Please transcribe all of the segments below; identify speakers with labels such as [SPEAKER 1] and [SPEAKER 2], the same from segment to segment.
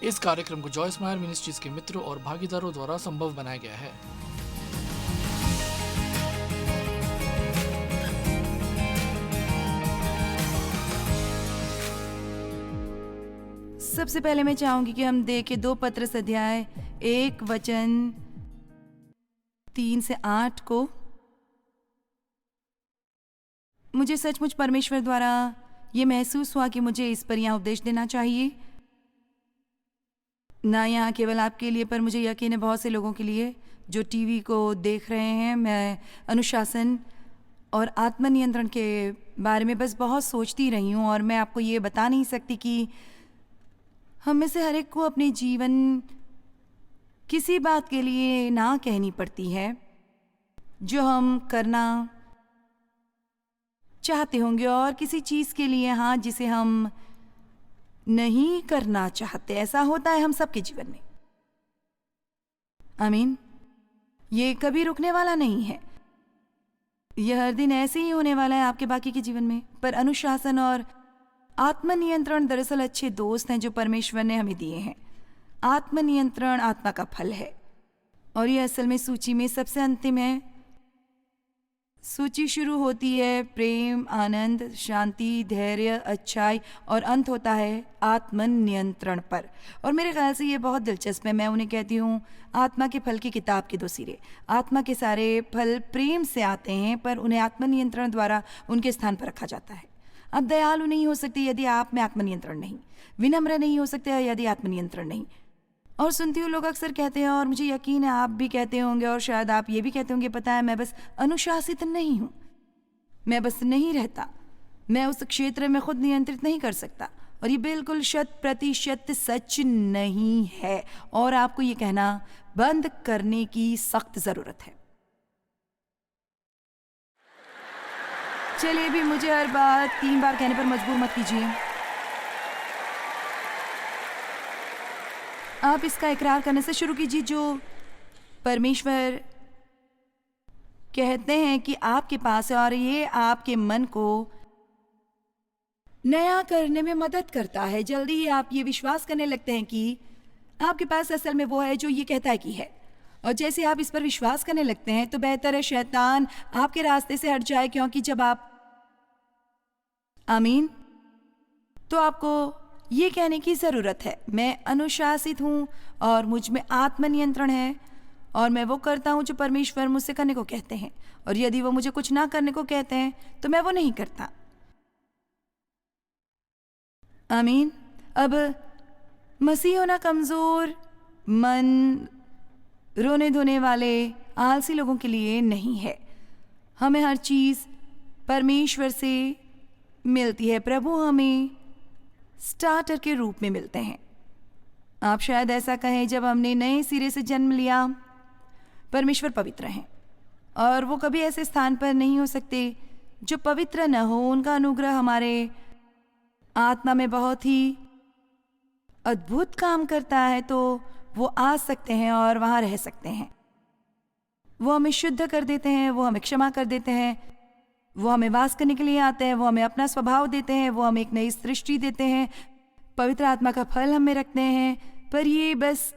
[SPEAKER 1] इस कार्यक्रम को जॉयस मायर मिनिस्ट्रीज के मित्रों और भागीदारों द्वारा संभव बनाया गया है।
[SPEAKER 2] सबसे पहले मैं चाहूंगी कि हम देखें 2 पत्रस अध्याय 1 वचन 3 से 8 को। मुझे सचमुच परमेश्वर द्वारा ये महसूस हुआ कि मुझे इस पर यहाँ उपदेश देना चाहिए, ना यहाँ केवल आपके लिए पर मुझे यकीन है बहुत से लोगों के लिए जो टीवी को देख रहे हैं। मैं अनुशासन और आत्मनियंत्रण के बारे में बस बहुत सोचती रही हूँ और मैं आपको ये बता नहीं सकती कि हम में से हर एक को अपने जीवन किसी बात के लिए ना कहनी पड़ती है जो हम करना चाहते होंगे और किसी चीज़ के लिए हाँ जिसे हम नहीं करना चाहते। ऐसा होता है हम सबके जीवन में। आमीन। ये कभी रुकने वाला नहीं है, यह हर दिन ऐसे ही होने वाला है आपके बाकी के जीवन में। पर अनुशासन और आत्मनियंत्रण दरअसल अच्छे दोस्त हैं जो परमेश्वर ने हमें दिए हैं। आत्मनियंत्रण आत्मा का फल है और ये असल में सूची में सबसे अंतिम है। सूची शुरू होती है प्रेम, आनंद, शांति, धैर्य, अच्छाई और अंत होता है आत्मनियंत्रण पर। और मेरे ख्याल से ये बहुत दिलचस्प है। मैं उन्हें कहती हूँ आत्मा के फल की किताब के 2 सिरे। आत्मा के सारे फल प्रेम से आते हैं पर उन्हें आत्मनियंत्रण द्वारा उनके स्थान पर रखा जाता है। आप दयालु नहीं हो सकते यदि आप में आत्मनियंत्रण नहीं, विनम्र नहीं हो सकते यदि आत्मनियंत्रण नहीं। और सुनती हूँ लोग अक्सर कहते हैं और मुझे यकीन है आप भी कहते होंगे और शायद आप ये भी कहते होंगे, पता है मैं बस अनुशासित नहीं हूँ, मैं बस नहीं रहता, मैं उस क्षेत्र में खुद नियंत्रित नहीं कर सकता। और ये बिल्कुल 100% सच नहीं है और आपको ये कहना बंद करने की सख्त ज़रूरत है। चलिए भी मुझे हर बार 3 बार कहने पर मजबूर मत कीजिए। आप इसका इकरार करने से शुरू कीजिए जो परमेश्वर कहते हैं कि आपके पास है और ये आपके मन को नया करने में मदद करता है। जल्दी ही आप ये विश्वास करने लगते हैं कि आपके पास असल में वो है जो ये कहता है कि है। और जैसे आप इस पर विश्वास करने लगते हैं तो बेहतर है शैतान आपके रास्ते से हट जाए, क्योंकि जब आप आमीन तो आपको ये कहने की ज़रूरत है मैं अनुशासित हूँ और मुझ में आत्मनियंत्रण है और मैं वो करता हूँ जो परमेश्वर मुझसे करने को कहते हैं, और यदि वो मुझे कुछ ना करने को कहते हैं तो मैं वो नहीं करता। आमीन। अब मसीह होना कमज़ोर मन, रोने धोने वाले, आलसी लोगों के लिए नहीं है। हमें हर चीज़ परमेश्वर से मिलती है। प्रभु हमें स्टार्टर के रूप में मिलते हैं। आप शायद ऐसा कहें जब हमने नए सिरे से जन्म लिया। परमेश्वर पवित्र हैं और वो कभी ऐसे स्थान पर नहीं हो सकते जो पवित्र न हो। उनका अनुग्रह हमारे आत्मा में बहुत ही अद्भुत काम करता है, तो वो आ सकते हैं और वहाँ रह सकते हैं। वो हमें शुद्ध कर देते हैं, वो हमें क्षमा कर देते हैं, वो हमें वास करने के लिए आते हैं, वो हमें अपना स्वभाव देते हैं, वो हमें एक नई सृष्टि देते हैं, पवित्र आत्मा का फल हमें रखते हैं। पर ये बस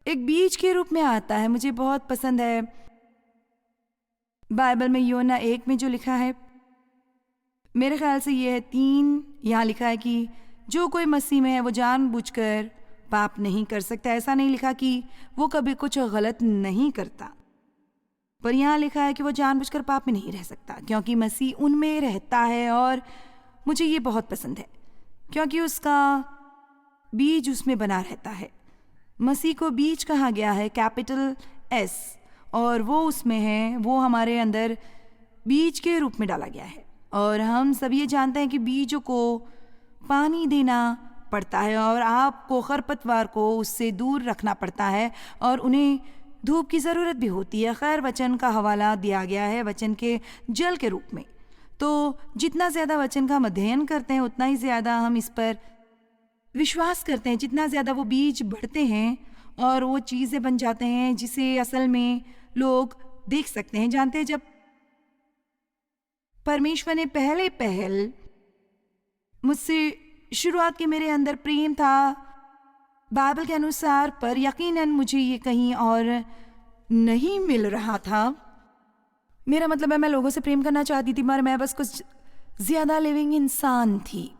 [SPEAKER 2] एक बीज के रूप में आता है। मुझे बहुत पसंद है बाइबल में योना 1 में जो लिखा है, मेरे ख्याल से ये है 3, यहाँ लिखा है कि जो कोई मसीह में है वो जानबूझकर पाप नहीं कर सकता। ऐसा नहीं लिखा कि वो कभी कुछ गलत नहीं करता, पर यहाँ लिखा है कि वो जानबूझकर पाप में नहीं रह सकता क्योंकि मसीह उनमें रहता है। और मुझे ये बहुत पसंद है क्योंकि उसका बीज उसमें बना रहता है। मसीह को बीज कहा गया है कैपिटल S, और वो उसमें है, वो हमारे अंदर बीज के रूप में डाला गया है। और हम सब ये जानते हैं कि बीजों को पानी देना पड़ता है और आपको खरपतवार को उससे दूर रखना पड़ता है और उन्हें धूप की ज़रूरत भी होती है। खैर वचन का हवाला दिया गया है वचन के जल के रूप में। तो जितना ज़्यादा वचन का हम अध्ययन करते हैं उतना ही ज़्यादा हम इस पर विश्वास करते हैं, जितना ज़्यादा वो बीज बढ़ते हैं और वो चीज़ें बन जाते हैं जिसे असल में लोग देख सकते हैं, जानते हैं। जब परमेश्वर ने पहल मुझसे शुरुआत के मेरे अंदर प्रेम था, बाइबल के अनुसार, पर यकीनन मुझे ये कहीं और नहीं मिल रहा था। मेरा मतलब है, मैं लोगों से प्रेम करना चाहती थी, मगर मैं बस कुछ ज़्यादा लिविंग इंसान थी।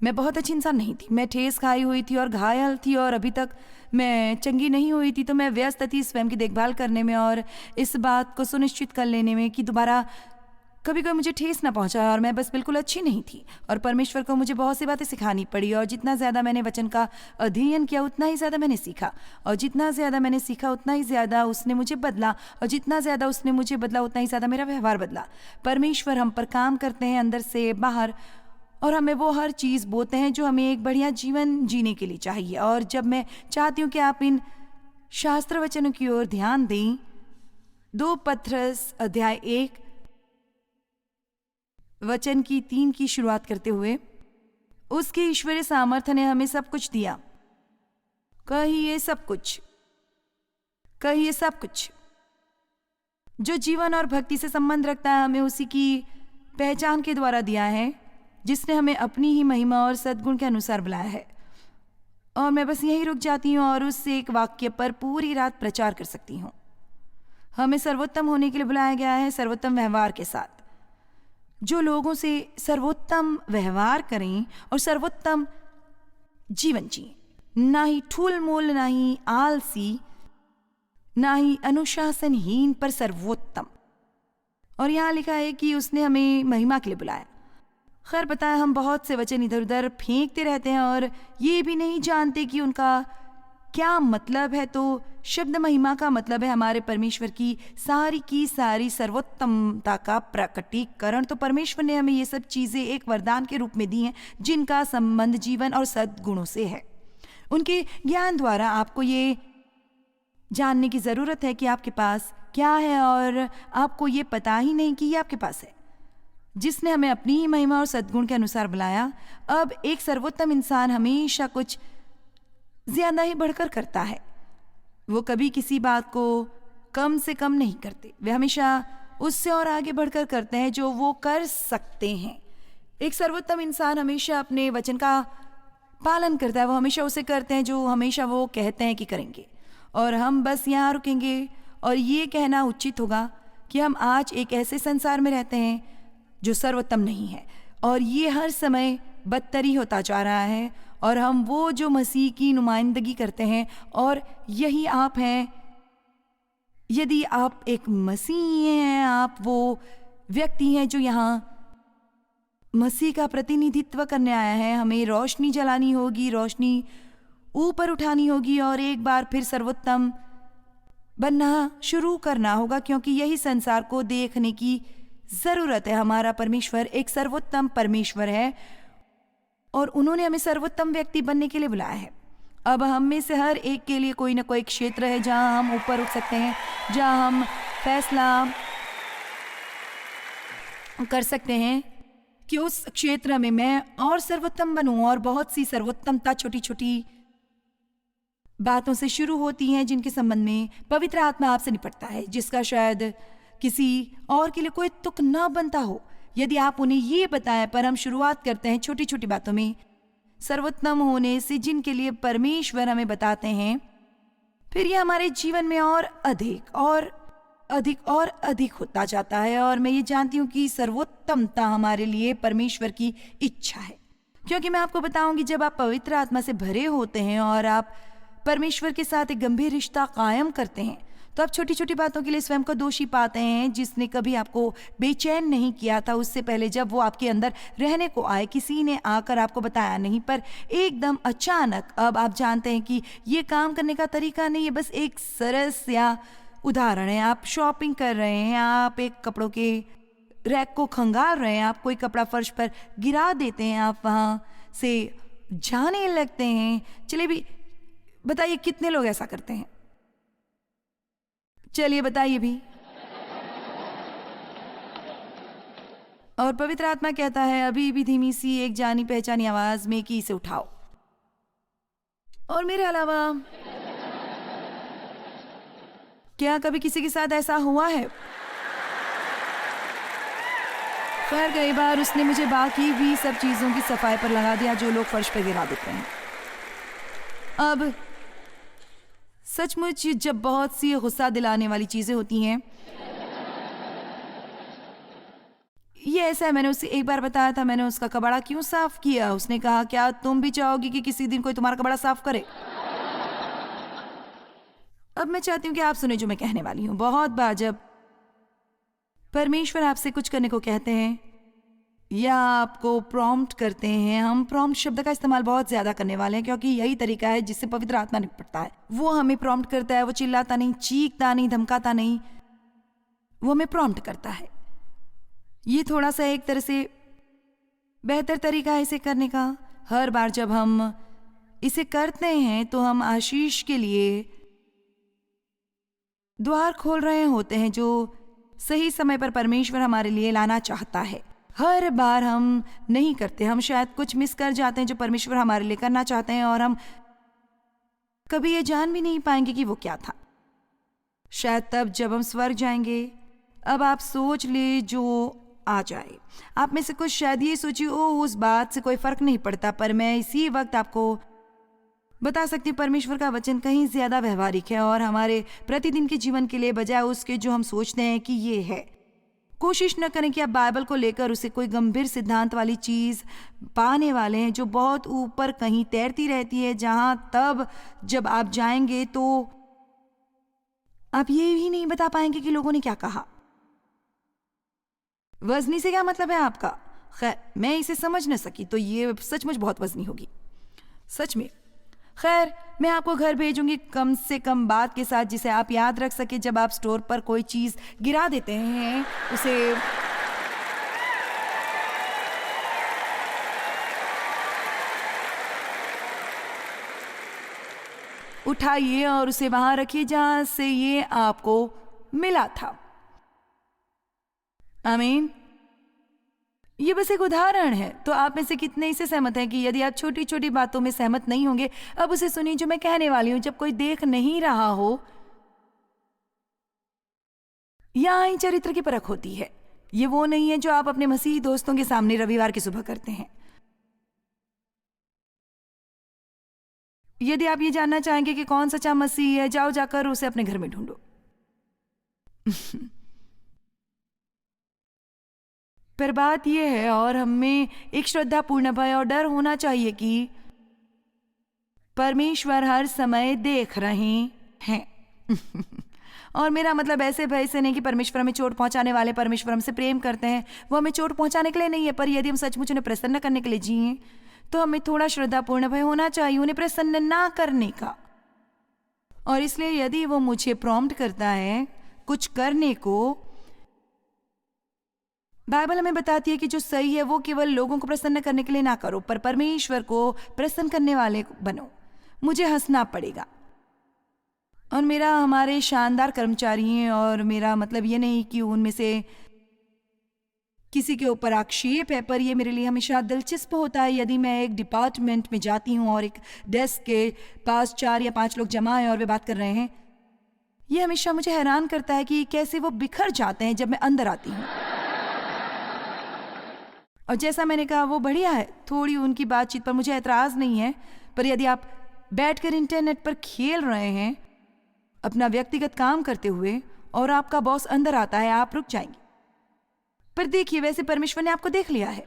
[SPEAKER 2] मैं बहुत अच्छी इंसान नहीं थी। मैं ठेस खाई हुई थी और घायल थी, और अभी तक मैं चंगी नहीं हुई थी। तो मैं व्यस्त थी स्वयं की देखभाल करने में और इस बात को सुनिश्चित कर लेने में कि दोबारा कभी कोई मुझे ठेस ना पहुंचाए। और मैं बस बिल्कुल अच्छी नहीं थी, और परमेश्वर को मुझे बहुत सी बातें सिखानी पड़ी। और जितना ज़्यादा मैंने वचन का अध्ययन किया, उतना ही ज़्यादा मैंने सीखा, और जितना ज़्यादा मैंने सीखा उतना ही ज़्यादा उसने मुझे बदला, और जितना ज़्यादा उसने मुझे बदला उतना ही ज़्यादा मेरा व्यवहार बदला। परमेश्वर हम पर काम करते हैं अंदर से बाहर, और हमें वो हर चीज़ बोते हैं जो हमें एक बढ़िया जीवन जीने के लिए चाहिए। और जब मैं चाहती हूँ कि आप इन शास्त्र वचनों की ओर ध्यान दें, 2 पत्रस अध्याय 1 वचन की 3 की शुरुआत करते हुए, उसके ईश्वरीय सामर्थ्य ने हमें सब कुछ दिया। कहिए सब कुछ, कहिए सब कुछ। जो जीवन और भक्ति से संबंध रखता है, हमें उसी की पहचान के द्वारा दिया है, जिसने हमें अपनी ही महिमा और सद्गुण के अनुसार बुलाया है। और मैं बस यहीं रुक जाती हूँ और उस एक वाक्य पर पूरी रात प्रचार कर सकती हूँ। हमें सर्वोत्तम होने के लिए बुलाया गया है, सर्वोत्तम व्यवहार के साथ। जो लोगों से सर्वोत्तम व्यवहार करें और सर्वोत्तम जीवन जिए, ना ही ठूल मूल, ना ही आलसी, ना ही अनुशासनहीन, पर सर्वोत्तम। और यहाँ लिखा है कि उसने हमें महिमा के लिए बुलाया। खैर, पता है हम बहुत से वचन इधर उधर फेंकते रहते हैं और ये भी नहीं जानते कि उनका क्या मतलब है। तो शब्द महिमा का मतलब है हमारे परमेश्वर की सारी सर्वोत्तमता का प्रकटीकरण। तो परमेश्वर ने हमें ये सब चीज़ें एक वरदान के रूप में दी हैं, जिनका संबंध जीवन और सद्गुणों से है। उनके ज्ञान द्वारा आपको ये जानने की ज़रूरत है कि आपके पास क्या है, और आपको ये पता ही नहीं कि ये आपके पास है। जिसने हमें अपनी ही महिमा और सद्गुण के अनुसार बुलाया। अब एक सर्वोत्तम इंसान हमेशा कुछ ज्यादा ही बढ़कर करता है। वो कभी किसी बात को कम से कम नहीं करते, वे हमेशा उससे और आगे बढ़कर करते हैं जो वो कर सकते हैं। एक सर्वोत्तम इंसान हमेशा अपने वचन का पालन करता है। वो हमेशा उसे करते हैं जो हमेशा वो कहते हैं कि करेंगे। और हम बस यहाँ रुकेंगे और ये कहना उचित होगा कि हम आज एक ऐसे संसार में रहते हैं जो सर्वोत्तम नहीं है, और ये हर समय बदतर ही होता जा रहा है। और हम वो जो मसीह की नुमाइंदगी करते हैं, और यही आप हैं। यदि आप एक मसीही हैं, आप वो व्यक्ति हैं जो यहाँ मसीह का प्रतिनिधित्व करने आया है। हमें रोशनी जलानी होगी, रोशनी ऊपर उठानी होगी, और एक बार फिर सर्वोत्तम बनना शुरू करना होगा, क्योंकि यही संसार को देखने की ज़रूरत है। हमारा परमेश्वर एक सर्वोत्तम परमेश्वर है, और उन्होंने हमें सर्वोत्तम व्यक्ति बनने के लिए बुलाया है। अब हम में से हर एक के लिए कोई ना कोई क्षेत्र है जहां हम ऊपर उठ सकते हैं, जहां हम फैसला कर सकते हैं कि उस क्षेत्र में मैं और सर्वोत्तम बनूं। और बहुत सी सर्वोत्तमता छोटी छोटी बातों से शुरू होती हैं, जिनके संबंध में पवित्र आत्मा आपसे निपटता है, जिसका शायद किसी और के लिए कोई तुक ना बनता हो यदि आप उन्हें ये बताएं। पर हम शुरुआत करते हैं छोटी छोटी बातों में, सर्वोत्तम होने से, जिनके लिए परमेश्वर हमें बताते हैं। फिर ये हमारे जीवन में और अधिक और अधिक और अधिक होता जाता है। और मैं ये जानती हूँ कि सर्वोत्तमता हमारे लिए परमेश्वर की इच्छा है, क्योंकि मैं आपको बताऊंगी, जब आप पवित्र आत्मा से भरे होते हैं और आप परमेश्वर के साथ एक गंभीर रिश्ता कायम करते हैं, तो आप छोटी छोटी बातों के लिए स्वयं को दोषी पाते हैं। जिसने कभी आपको बेचैन नहीं किया था, उससे पहले जब वो आपके अंदर रहने को आए, किसी ने आकर आपको बताया नहीं, पर एकदम अचानक अब आप जानते हैं कि ये काम करने का तरीका नहीं है। बस एक सरस या उदाहरण है, आप शॉपिंग कर रहे हैं, आप एक कपड़ों के रैक को खंगाल रहे हैं, आप कोई कपड़ा फर्श पर गिरा देते हैं, आप वहाँ से जाने लगते हैं। चलिए भी बताइए कितने लोग ऐसा करते हैं? चलिए बताइए भी। और पवित्र आत्मा कहता है अभी भी धीमी सी एक जानी पहचानी आवाज में कि इसे उठाओ। और मेरे अलावा क्या कभी किसी के साथ ऐसा हुआ है? खैर, कई बार उसने मुझे बाकी भी सब चीजों की सफाई पर लगा दिया जो लोग फर्श पर गिरा देते हैं। अब सचमुच जब बहुत सी गुस्सा दिलाने वाली चीज़ें होती हैं, ये ऐसा है, मैंने उसे एक बार बताया था, मैंने उसका कबाड़ा क्यों साफ किया। उसने कहा, क्या तुम भी चाहोगी कि किसी दिन कोई तुम्हारा कबाड़ा साफ करे? अब मैं चाहती हूँ कि आप सुने जो मैं कहने वाली हूँ। बहुत बार जब परमेश्वर आपसे कुछ करने को कहते हैं या आपको प्रॉम्प्ट करते हैं, हम प्रॉम्प्ट शब्द का इस्तेमाल बहुत ज्यादा करने वाले हैं क्योंकि यही तरीका है जिससे पवित्र आत्मा निपटता है। वो हमें प्रॉम्प्ट करता है, वो चिल्लाता नहीं, चीखता नहीं, धमकाता नहीं, वो हमें प्रॉम्प्ट करता है। ये थोड़ा सा एक तरह से बेहतर तरीका है इसे करने का। हर बार जब हम इसे करते हैं तो हम आशीष के लिए द्वार खोल रहे होते हैं जो सही समय पर परमेश्वर हमारे लिए लाना चाहता है। हर बार हम नहीं करते, हम शायद कुछ मिस कर जाते हैं जो परमेश्वर हमारे लिए करना चाहते हैं और हम कभी ये जान भी नहीं पाएंगे कि वो क्या था। शायद तब जब हम स्वर्ग जाएंगे। अब आप सोच ले जो आ जाए। आप में से कुछ शायद ये सोचिए, ओह उस बात से कोई फर्क नहीं पड़ता, पर मैं इसी वक्त आपको बता सकती हूँ परमेश्वर का वचन कहीं ज्यादा व्यवहारिक है और हमारे प्रतिदिन के जीवन के लिए, बजाय उसके जो हम सोचते हैं कि ये है। कोशिश न करें कि आप बाइबल को लेकर उसे कोई गंभीर सिद्धांत वाली चीज पाने वाले हैं जो बहुत ऊपर कहीं तैरती रहती है, जहां तब जब आप जाएंगे तो आप ये भी नहीं बता पाएंगे कि लोगों ने क्या कहा। वजनी से क्या मतलब है आपका? खैर, मैं इसे समझ न सकी तो ये सचमुच बहुत वजनी होगी, सच में। खैर, मैं आपको घर भेजूंगी कम से कम बात के साथ जिसे आप याद रख सके। जब आप स्टोर पर कोई चीज गिरा देते हैं, उसे उठाइए और उसे वहां रखिए जहां से ये आपको मिला था। आमीन। ये बस एक उदाहरण है। तो आप में से कितने इससे सहमत हैं कि यदि आप छोटी छोटी बातों में सहमत नहीं होंगे, अब उसे सुनिए जो मैं कहने वाली हूं। जब कोई देख नहीं रहा हो, यहां ही चरित्र की परख होती है। ये वो नहीं है जो आप अपने मसीही दोस्तों के सामने रविवार की सुबह करते हैं। यदि आप ये जानना चाहेंगे कि कौन सच्चा मसीह है, जाओ जाकर उसे अपने घर में ढूंढो। पर बात यह है, और हमें एक श्रद्धापूर्ण भय और डर होना चाहिए कि परमेश्वर हर समय देख रहे हैं। और मेरा मतलब ऐसे भय से नहीं कि परमेश्वर हमें चोट पहुंचाने वाले, परमेश्वर हमसे प्रेम करते हैं, वो हमें चोट पहुंचाने के लिए नहीं है। पर यदि हम सचमुच उन्हें प्रसन्न करने के लिए जिए तो हमें थोड़ा श्रद्धापूर्ण भय होना चाहिए उन्हें प्रसन्न ना करने का। और इसलिए यदि वो मुझे प्रॉम्प्ट करता है कुछ करने को, बाइबल हमें बताती है कि जो सही है वो केवल लोगों को प्रसन्न करने के लिए ना करो, पर परमेश्वर को प्रसन्न करने वाले बनो। मुझे हंसना पड़ेगा। और मेरा हमारे शानदार कर्मचारी हैं, और मेरा मतलब ये नहीं कि उनमें से किसी के ऊपर आक्षेप है, पर यह मेरे लिए हमेशा दिलचस्प होता है यदि मैं एक डिपार्टमेंट में जाती हूँ और एक डेस्क के पास 4 या 5 लोग जमा हैं और वे बात कर रहे हैं। यह हमेशा मुझे हैरान करता है कि कैसे वो बिखर जाते हैं जब मैं अंदर आती हूँ। और जैसा मैंने कहा, वो बढ़िया है, थोड़ी उनकी बातचीत पर मुझे एतराज़ नहीं है, पर यदि आप बैठकर इंटरनेट पर खेल रहे हैं अपना व्यक्तिगत काम करते हुए और आपका बॉस अंदर आता है, आप रुक जाएंगे। पर देखिए, वैसे परमेश्वर ने आपको देख लिया है।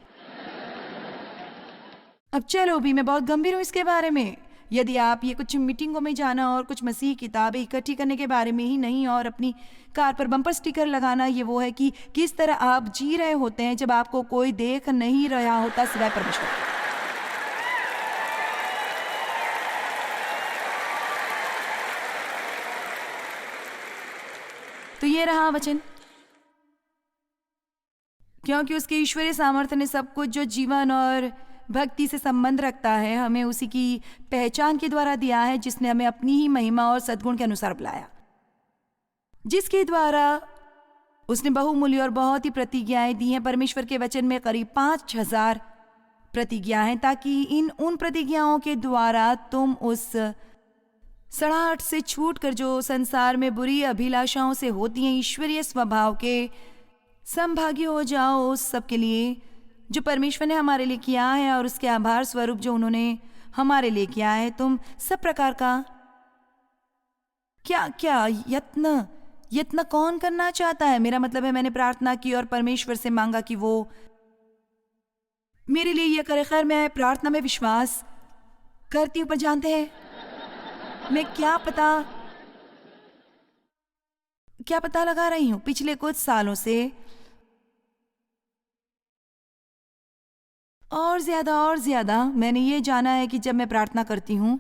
[SPEAKER 2] अब चलो भी, मैं बहुत गंभीर हूं इसके बारे में। यदि आप ये कुछ मीटिंगों में जाना और कुछ मसीह किताबें इकट्ठी करने के बारे में ही नहीं, और अपनी कार पर बम्पर स्टिकर लगाना, ये वो है कि किस तरह आप जी रहे होते हैं जब आपको कोई देख नहीं रहा होता सिवाय परमेश्वर। तो ये रहा वचन। क्योंकि उसके ईश्वरीय सामर्थ्य ने सब कुछ जो जीवन और भक्ति से संबंध रखता है हमें उसी की पहचान के द्वारा दिया है, जिसने हमें अपनी ही महिमा और सद्गुण के अनुसार बुलाया, जिसके द्वारा उसने बहुमूल्य और बहुत ही प्रतिज्ञाएं दी हैं। परमेश्वर के वचन में करीब 5000 प्रतिज्ञाएं, ताकि उन प्रतिज्ञाओं के द्वारा तुम उस सड़ाहट से छूटकर जो संसार में बुरी अभिलाषाओं से होती हैं, ईश्वरीय स्वभाव के संभागी हो जाओ उस सब के लिए जो परमेश्वर ने हमारे लिए किया है, और उसके आभार स्वरूप जो उन्होंने हमारे लिए किया है। तुम सब प्रकार का क्या क्या यत्न? यत्न कौन करना चाहता है? मेरा मतलब है मैंने प्रार्थना की और परमेश्वर से मांगा कि वो मेरे लिए यह करे। खैर, मैं प्रार्थना में विश्वास करती हूँ, पर जानते हैं मैं क्या पता लगा रही हूँ पिछले कुछ सालों से और ज्यादा मैंने ये जाना है कि जब मैं प्रार्थना करती हूँ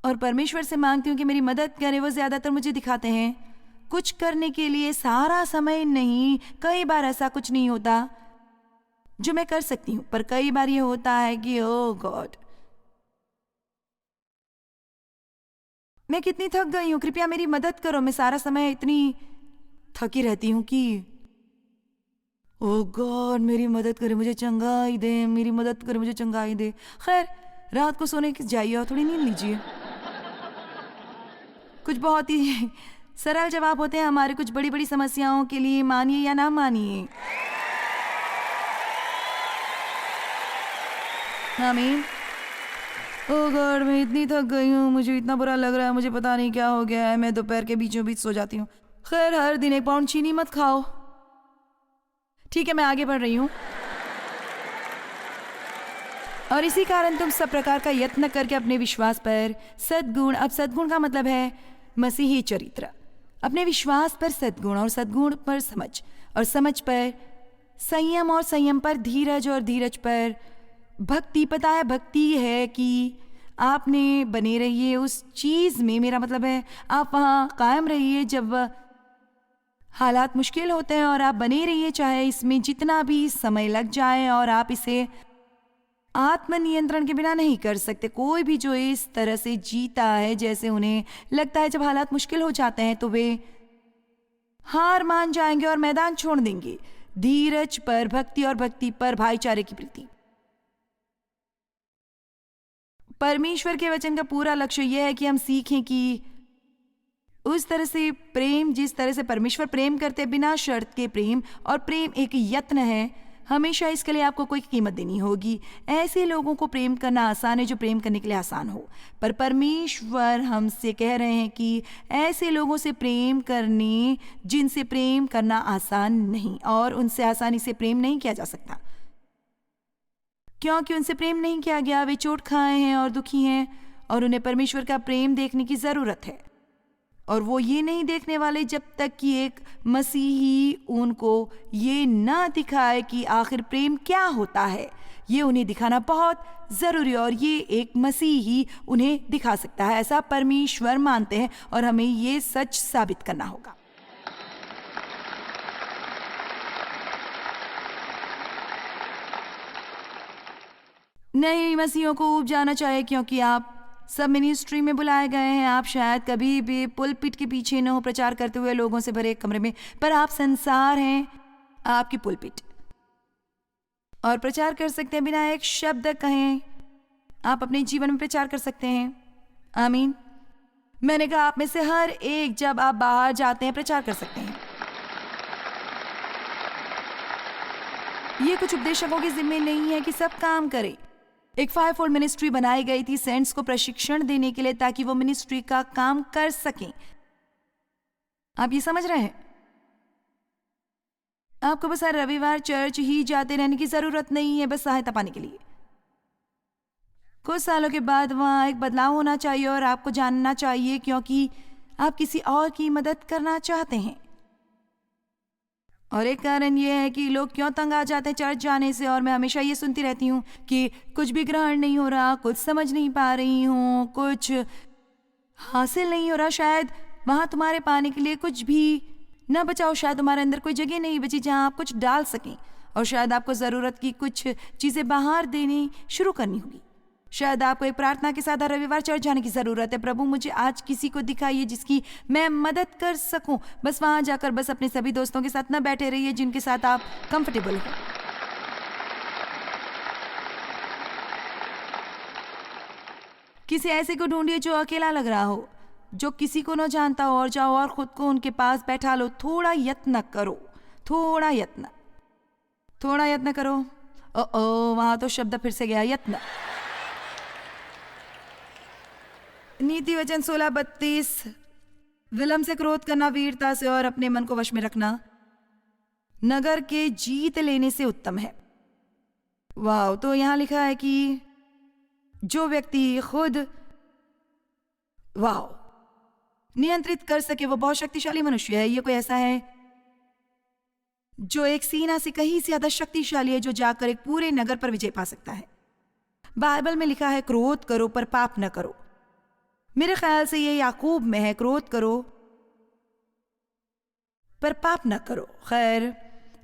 [SPEAKER 2] और परमेश्वर से मांगती हूँ कि मेरी मदद करे, वो ज्यादातर मुझे दिखाते हैं कुछ करने के लिए सारा समय नहीं। कई बार ऐसा कुछ नहीं होता जो मैं कर सकती हूँ, पर कई बार ये होता है कि ओ गॉड, मैं कितनी थक गई हूँ, कृपया मेरी मदद करो। मैं सारा समय इतनी थकी रहती हूँ कि ओ गॉड मेरी मदद करे, मुझे चंगाई दे, मेरी मदद करे, मुझे चंगाई दे। खैर, रात को सोने की जाइए और थोड़ी नींद लीजिए। कुछ बहुत ही सरल जवाब होते हैं हमारे कुछ बड़ी बड़ी समस्याओं के लिए, मानिए या ना मानिए। आमीन। ओ गॉड, मैं इतनी थक गई हूँ, मुझे इतना बुरा लग रहा है, मुझे पता नहीं क्या हो गया है, मैं दोपहर के बीचों बीच सो जाती हूँ। खैर, हर दिन 1 पाउंड चीनी मत खाओ। ठीक है, मैं आगे बढ़ रही हूँ। और इसी कारण तुम सब प्रकार का यत्न करके अपने विश्वास पर सद्गुण, अब सद्गुण का मतलब है मसीही चरित्र, अपने विश्वास पर सद्गुण और सद्गुण पर समझ और समझ पर संयम और संयम पर धीरज और धीरज पर भक्ति। पता है भक्ति है कि आपने बने रहिए उस चीज में, मेरा मतलब है आप वहाँ कायम रहिए जब हालात मुश्किल होते हैं, और आप बने रहिए चाहे इसमें जितना भी समय लग जाए, और आप इसे आत्मनियंत्रण के बिना नहीं कर सकते। कोई भी जो इस तरह से जीता है जैसे उन्हें लगता है, जब हालात मुश्किल हो जाते हैं तो वे हार मान जाएंगे और मैदान छोड़ देंगे। धीरज पर भक्ति और भक्ति पर भाईचारे की प्रीति। परमेश्वर के वचन का पूरा लक्ष्य यह है कि हम सीखें कि उस तरह से प्रेम, जिस तरह से परमेश्वर प्रेम करते, बिना शर्त के प्रेम, और प्रेम एक यत्न है। हमेशा इसके लिए आपको कोई कीमत देनी होगी। ऐसे लोगों को प्रेम करना आसान है जो प्रेम करने के लिए आसान हो, पर परमेश्वर हमसे कह रहे हैं कि ऐसे लोगों से प्रेम करने जिनसे प्रेम करना आसान नहीं, और उनसे आसानी से प्रेम नहीं किया जा सकता, क्योंकि उनसे प्रेम नहीं किया गया। वे चोट खाए हैं और दुखी हैं, और उन्हें परमेश्वर का प्रेम देखने की जरूरत है। और वो ये नहीं देखने वाले जब तक कि एक मसीही उनको ये ना दिखाए कि आखिर प्रेम क्या होता है। ये उन्हें दिखाना बहुत जरूरी है, और ये एक मसीही उन्हें दिखा सकता है, ऐसा परमेश्वर मानते हैं, और हमें ये सच साबित करना होगा। नए मसीहियों को उब जाना चाहिए, क्योंकि आप सब मिनिस्ट्री में बुलाए गए हैं। आप शायद कभी भी पुलपिट के पीछे न हो प्रचार करते हुए लोगों से भरे एक कमरे में, पर आप संसार हैं, आपकी पुलपिट, और प्रचार कर सकते हैं बिना एक शब्द कहें। आप अपने जीवन में प्रचार कर सकते हैं। आमीन। मैंने कहा आप में से हर एक जब आप बाहर जाते हैं प्रचार कर सकते हैं। ये कुछ उपदेशकों की जिम्मे नहीं है कि सब काम करें। एक 5-fold मिनिस्ट्री बनाई गई थी सेंट्स को प्रशिक्षण देने के लिए, ताकि वो मिनिस्ट्री का काम कर सकें। आप ये समझ रहे हैं? आपको बस हर रविवार चर्च ही जाते रहने की जरूरत नहीं है, बस सहायता पाने के लिए। कुछ सालों के बाद वहां एक बदलाव होना चाहिए, और आपको जानना चाहिए क्योंकि आप किसी और की मदद करना चाहते हैं। और एक कारण यह है कि लोग क्यों तंग आ जाते हैं चर्च जाने से, और मैं हमेशा ये सुनती रहती हूँ कि कुछ भी ग्रहण नहीं हो रहा, कुछ समझ नहीं पा रही हूँ, कुछ हासिल नहीं हो रहा। शायद वहाँ तुम्हारे पाने के लिए कुछ भी न बचाओ, शायद तुम्हारे अंदर कोई जगह नहीं बची जहाँ आप कुछ डाल सकें, और शायद आपको ज़रूरत की कुछ चीज़ें बाहर देनी शुरू करनी होगी। शायद आपको एक प्रार्थना के साथ हर रविवार चर्च जाने की ज़रूरत है। प्रभु, मुझे आज किसी को दिखाइए जिसकी मैं मदद कर सकूं। बस वहाँ जाकर बस अपने सभी दोस्तों के साथ न बैठे रहिए जिनके साथ आप कंफर्टेबल हो। किसी ऐसे को ढूंढिए जो अकेला लग रहा हो, जो किसी को न जानता हो, और जाओ और खुद को उनके पास बैठा लो। थोड़ा यत्न करो, थोड़ा यत्न करो। ओ वहाँ तो शब्द फिर से गया, यत्न। नीति वचन 16:32, विलम्ब से क्रोध करना वीरता से और अपने मन को वश में रखना नगर के जीत लेने से उत्तम है। वाह, तो यहाँ लिखा है कि जो व्यक्ति खुद नियंत्रित कर सके वो बहुत शक्तिशाली मनुष्य है। ये कोई ऐसा है जो एक सेना से कहीं ज्यादा शक्तिशाली है, जो जाकर एक पूरे नगर पर विजय पा सकता है। बाइबल में लिखा है क्रोध करो पर पाप न करो। मेरे ख्याल से ये याकूब में है, क्रोध करो पर पाप न करो। खैर,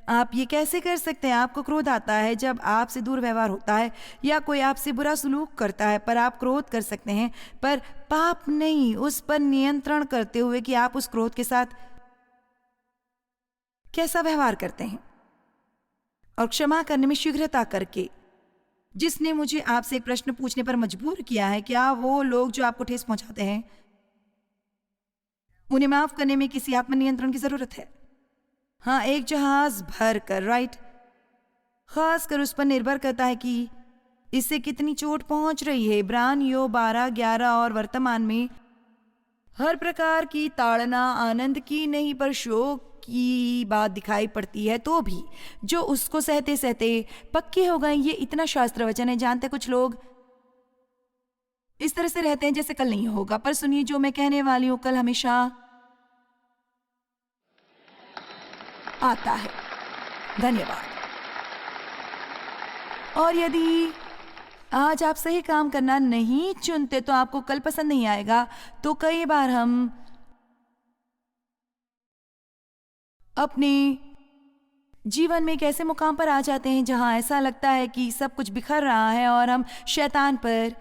[SPEAKER 2] आप ये कैसे कर सकते हैं? आपको क्रोध आता है जब आपसे दुर्व्यवहार होता है या कोई आपसे बुरा सलूक करता है, पर आप क्रोध कर सकते हैं, पर पाप नहीं, उस पर नियंत्रण करते हुए कि आप उस क्रोध के साथ कैसा व्यवहार करते हैं और क्षमा करने में शीघ्रता करके। जिसने मुझे आपसे एक प्रश्न पूछने पर मजबूर किया है, क्या वो लोग जो आपको ठेस पहुंचाते हैं उन्हें माफ करने में किसी आत्मनियंत्रण की जरूरत है? हाँ, एक जहाज भर कर, राइट, खासकर उस पर निर्भर करता है कि इससे कितनी चोट पहुंच रही है। इब्रानियों 12:11 और वर्तमान में हर प्रकार की ताड़ना आनंद की नहीं पर शोक की बात दिखाई पड़ती है, तो भी जो उसको सहते सहते पक्के हो गए। ये इतना शास्त्र वचन है। जानते, कुछ लोग इस तरह से रहते हैं जैसे कल नहीं होगा, पर सुनिए जो मैं कहने वाली हूं, कल हमेशा आता है। धन्यवाद। और यदि आज आप सही काम करना नहीं चुनते तो आपको कल पसंद नहीं आएगा। तो कई बार हम अपने जीवन में एक ऐसे मुकाम पर आ जाते हैं जहां ऐसा लगता है कि सब कुछ बिखर रहा है और हम शैतान पर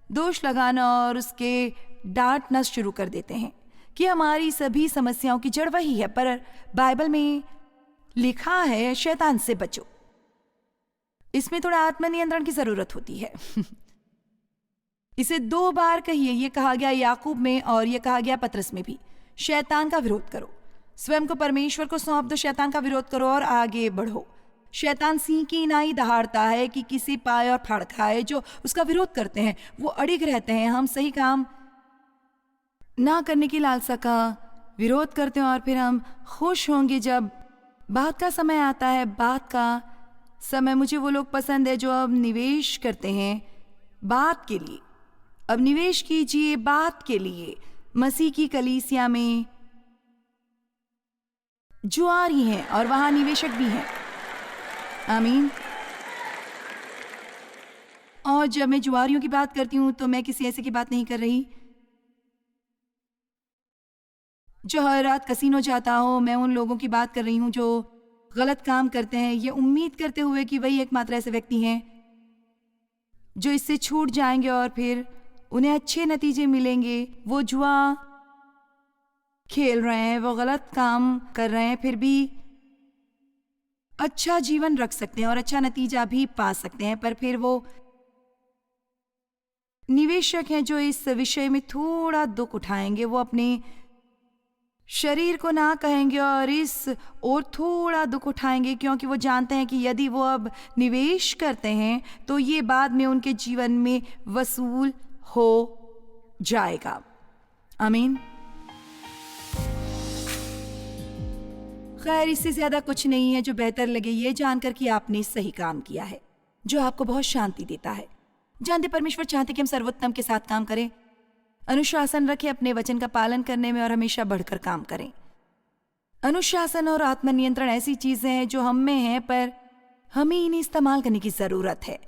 [SPEAKER 2] दोष लगाना और उसके डांटना शुरू कर देते हैं कि हमारी सभी समस्याओं की जड़ वही है। पर बाइबल में लिखा है शैतान से बचो। इसमें थोड़ा आत्मनियंत्रण की जरूरत होती है। इसे 2 बार कहिए। यह कहा गया याकूब में और यह कहा गया पतरस में भी। शैतान का विरोध करो, स्वयं को परमेश्वर को सौंप दो, शैतान का विरोध करो और आगे बढ़ो। शैतान सिंह की नाई दहाड़ता है कि किसी पाए और फाड़ खाए। जो उसका विरोध करते हैं वो अड़िग रहते हैं। हम सही काम ना करने की लालसा का विरोध करते हैं और फिर हम खुश होंगे जब बात का समय आता है। बात का समय, मुझे वो लोग पसंद है जो अब निवेश करते हैं बात के लिए। अब निवेश कीजिए बात के लिए। मसीह की कलीसिया में जुआरी हैं और वहां निवेशक भी हैं। आमीन। और जब मैं जुआरियों की बात करती हूं तो मैं किसी ऐसे की बात नहीं कर रही जो हर रात कसीनो जाता हो। मैं उन लोगों की बात कर रही हूं जो गलत काम करते हैं ये उम्मीद करते हुए कि वही एकमात्र ऐसे व्यक्ति हैं जो इससे छूट जाएंगे और फिर उन्हें अच्छे नतीजे मिलेंगे। वो जुआ खेल रहे हैं, वो गलत काम कर रहे हैं, फिर भी अच्छा जीवन रख सकते हैं और अच्छा नतीजा भी पा सकते हैं। पर फिर वो निवेशक हैं जो इस विषय में थोड़ा दुख उठाएंगे। वो अपने शरीर को ना कहेंगे और इस और थोड़ा दुख उठाएंगे क्योंकि वो जानते हैं कि यदि वो अब निवेश करते हैं तो ये बाद में उनके जीवन में वसूल हो जाएगा। आमीन। खैर, इससे ज्यादा कुछ नहीं है जो बेहतर लगे ये जानकर कि आपने सही काम किया है, जो आपको बहुत शांति देता है। जानते, परमेश्वर चाहते कि हम सर्वोत्तम के साथ काम करें, अनुशासन रखें अपने वचन का पालन करने में और हमेशा बढ़कर काम करें। अनुशासन और आत्मनियंत्रण ऐसी चीजें हैं जो हम में हैं, पर हमें इन्हें इस्तेमाल करने की जरूरत है।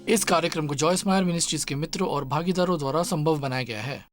[SPEAKER 1] इस कार्यक्रम को जॉयस मायर मिनिस्ट्रीज के मित्रों और भागीदारों द्वारा संभव बनाया गया है।